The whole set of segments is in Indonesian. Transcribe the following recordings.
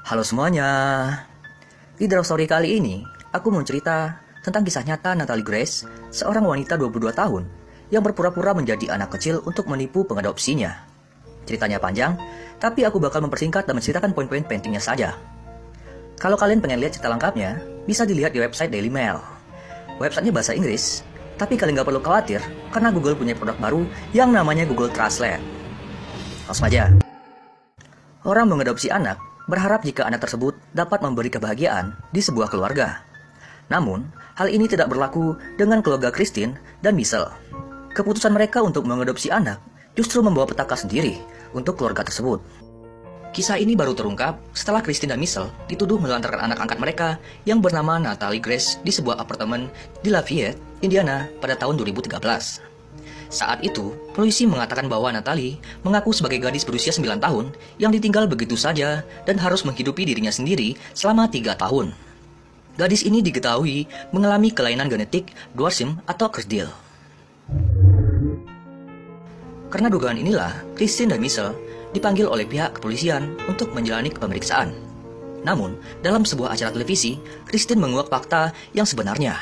Halo semuanya. Di Draw Story kali ini, aku mau cerita tentang kisah nyata Natalie Grace, seorang wanita 22 tahun yang berpura-pura menjadi anak kecil untuk menipu pengadopsinya. Ceritanya panjang, tapi aku bakal mempersingkat dan menceritakan poin-poin pentingnya saja. Kalau kalian pengen lihat cerita lengkapnya, bisa dilihat di website Daily Mail. Websitenya bahasa Inggris, tapi kalian gak perlu khawatir karena Google punya produk baru yang namanya Google Translate. Langsung aja. Orang mengadopsi anak berharap jika anak tersebut dapat memberi kebahagiaan di sebuah keluarga. Namun, hal ini tidak berlaku dengan keluarga Christine dan Michelle. Keputusan mereka untuk mengadopsi anak justru membawa petaka sendiri untuk keluarga tersebut. Kisah ini baru terungkap setelah Christine dan Michelle dituduh menelantarkan anak angkat mereka yang bernama Natalie Grace di sebuah apartemen di Lafayette, Indiana pada tahun 2013. Saat itu, polisi mengatakan bahwa Natalie mengaku sebagai gadis berusia 9 tahun yang ditinggal begitu saja dan harus menghidupi dirinya sendiri selama 3 tahun. Gadis ini diketahui mengalami kelainan genetik dwarfism atau kerdil. Karena dugaan inilah, Christine dan Michelle dipanggil oleh pihak kepolisian untuk menjalani pemeriksaan. Namun, dalam sebuah acara televisi, Christine menguak fakta yang sebenarnya.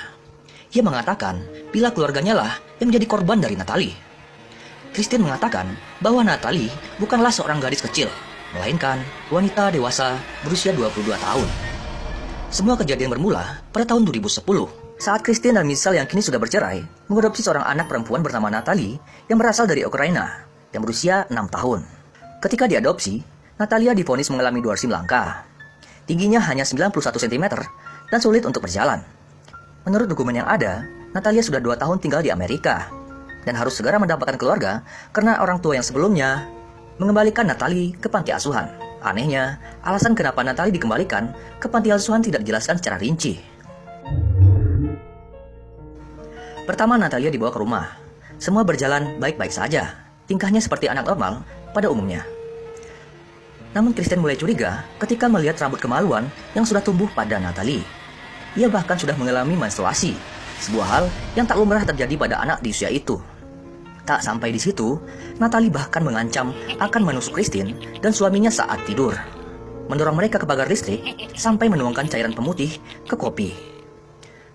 Ia mengatakan bila keluarganya lah yang menjadi korban dari Natalie. Christine mengatakan bahwa Natalie bukanlah seorang gadis kecil, melainkan wanita dewasa berusia 22 tahun. Semua kejadian bermula pada tahun 2010, saat Christine dan Michelle yang kini sudah bercerai, mengadopsi seorang anak perempuan bernama Natalie yang berasal dari Ukraina, yang berusia 6 tahun. Ketika diadopsi, Natalia divonis mengalami dwarfism langka. Tingginya hanya 91 cm dan sulit untuk berjalan. Menurut dokumen yang ada, Natalia sudah 2 tahun tinggal di Amerika dan harus segera mendapatkan keluarga karena orang tua yang sebelumnya mengembalikan Natalie ke panti asuhan. Anehnya, alasan kenapa Natalie dikembalikan ke panti asuhan tidak dijelaskan secara rinci. Pertama, Natalia dibawa ke rumah. Semua berjalan baik-baik saja. Tingkahnya seperti anak normal pada umumnya. Namun Christine mulai curiga ketika melihat rambut kemaluan yang sudah tumbuh pada Natalie. Ia bahkan sudah mengalami menstruasi, sebuah hal yang tak lumrah terjadi pada anak di usia itu. Tak sampai di situ, Natalie bahkan mengancam akan menusuk Christine dan suaminya saat tidur, mendorong mereka ke pagar listrik sampai menuangkan cairan pemutih ke kopi.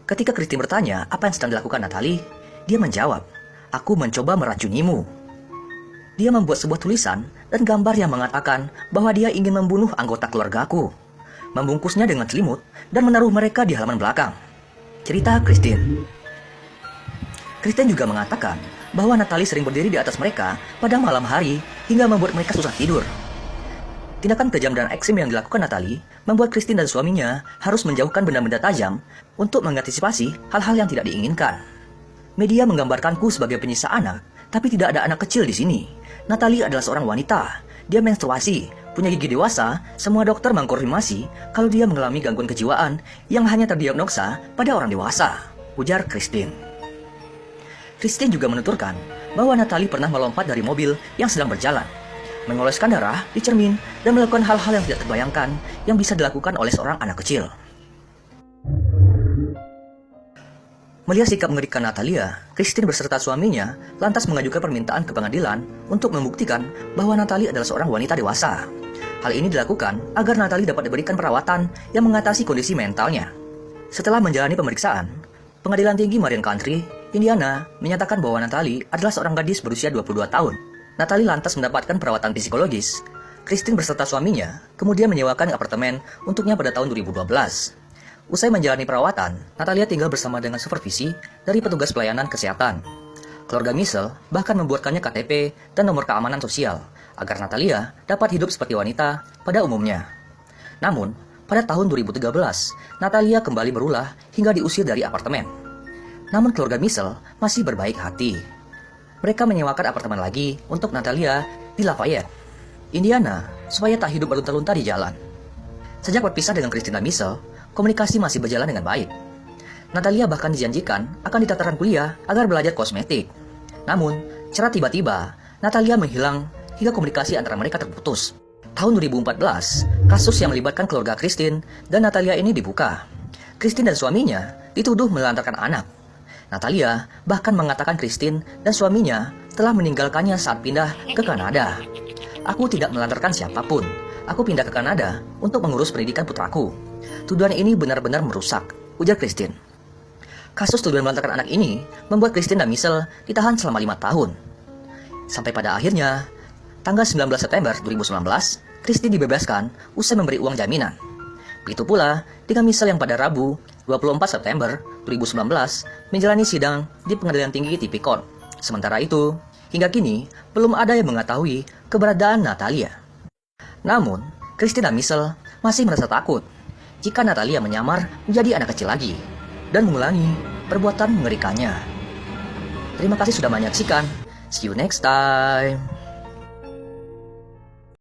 Ketika Christine bertanya apa yang sedang dilakukan Natalie, dia menjawab, "Aku mencoba meracunimu." Dia membuat sebuah tulisan dan gambar yang mengatakan bahwa dia ingin membunuh anggota keluargaku, membungkusnya dengan selimut dan menaruh mereka di halaman belakang. Cerita Christine. Christine juga mengatakan bahwa Natalie sering berdiri di atas mereka pada malam hari hingga membuat mereka susah tidur. Tindakan kejam dan ekstrim yang dilakukan Natalie membuat Christine dan suaminya harus menjauhkan benda-benda tajam untuk mengantisipasi hal-hal yang tidak diinginkan. Media menggambarkanku sebagai penyiksa anak, tapi tidak ada anak kecil di sini. Natalie adalah seorang wanita. Dia menstruasi, punya gigi dewasa. Semua dokter mengkonfirmasi kalau dia mengalami gangguan kejiwaan yang hanya terdiagnosa pada orang dewasa, ujar Christine. Christine juga menuturkan bahwa Natalie pernah melompat dari mobil yang sedang berjalan, mengoleskan darah di cermin, dan melakukan hal-hal yang tidak terbayangkan yang bisa dilakukan oleh seorang anak kecil. Melihat sikap mengerikan Natalia, Christine beserta suaminya lantas mengajukan permintaan ke pengadilan untuk membuktikan bahwa Natalie adalah seorang wanita dewasa. Hal ini dilakukan agar Natalie dapat diberikan perawatan yang mengatasi kondisi mentalnya. Setelah menjalani pemeriksaan, Pengadilan Tinggi Marion County, Indiana, menyatakan bahwa Natalie adalah seorang gadis berusia 22 tahun. Natalie lantas mendapatkan perawatan psikologis. Christine beserta suaminya kemudian menyewakan apartemen untuknya pada tahun 2012. Usai menjalani perawatan, Natalia tinggal bersama dengan supervisi dari petugas pelayanan kesehatan. Keluarga Michelle bahkan membuatkannya KTP dan nomor keamanan sosial agar Natalia dapat hidup seperti wanita pada umumnya. Namun, pada tahun 2013, Natalia kembali berulah hingga diusir dari apartemen. Namun keluarga Michelle masih berbaik hati. Mereka menyewakan apartemen lagi untuk Natalia di Lafayette, Indiana, supaya tak hidup berlunta-lunta di jalan. Sejak berpisah dengan Christine dan Michelle, komunikasi masih berjalan dengan baik. Natalia bahkan dijanjikan akan ditatarkan kuliah agar belajar kosmetik. Namun, secara tiba-tiba, Natalia menghilang hingga komunikasi antara mereka terputus. Tahun 2014, kasus yang melibatkan keluarga Christine dan Natalia ini dibuka. Christine dan suaminya dituduh menelantarkan anak. Natalia bahkan mengatakan Christine dan suaminya telah meninggalkannya saat pindah ke Kanada. "Aku tidak menelantarkan siapapun. Aku pindah ke Kanada untuk mengurus pendidikan putraku. Tuduhan ini benar-benar merusak, ujar Christine. Kasus tuduhan melantarkan anak ini membuat Christine dan Michelle ditahan selama 5 tahun. Sampai pada akhirnya, tanggal 19 September 2019, Christine dibebaskan usai memberi uang jaminan. Begitu pula dengan Michelle yang pada Rabu 24 September 2019 menjalani sidang di Pengadilan Tinggi Tipikor. Sementara itu, hingga kini belum ada yang mengetahui keberadaan Natalia. Namun, Christine dan Michelle masih merasa takut jika Natalia menyamar menjadi anak kecil lagi dan mengulangi perbuatan mengerikannya. Terima kasih sudah menyaksikan. See you next time.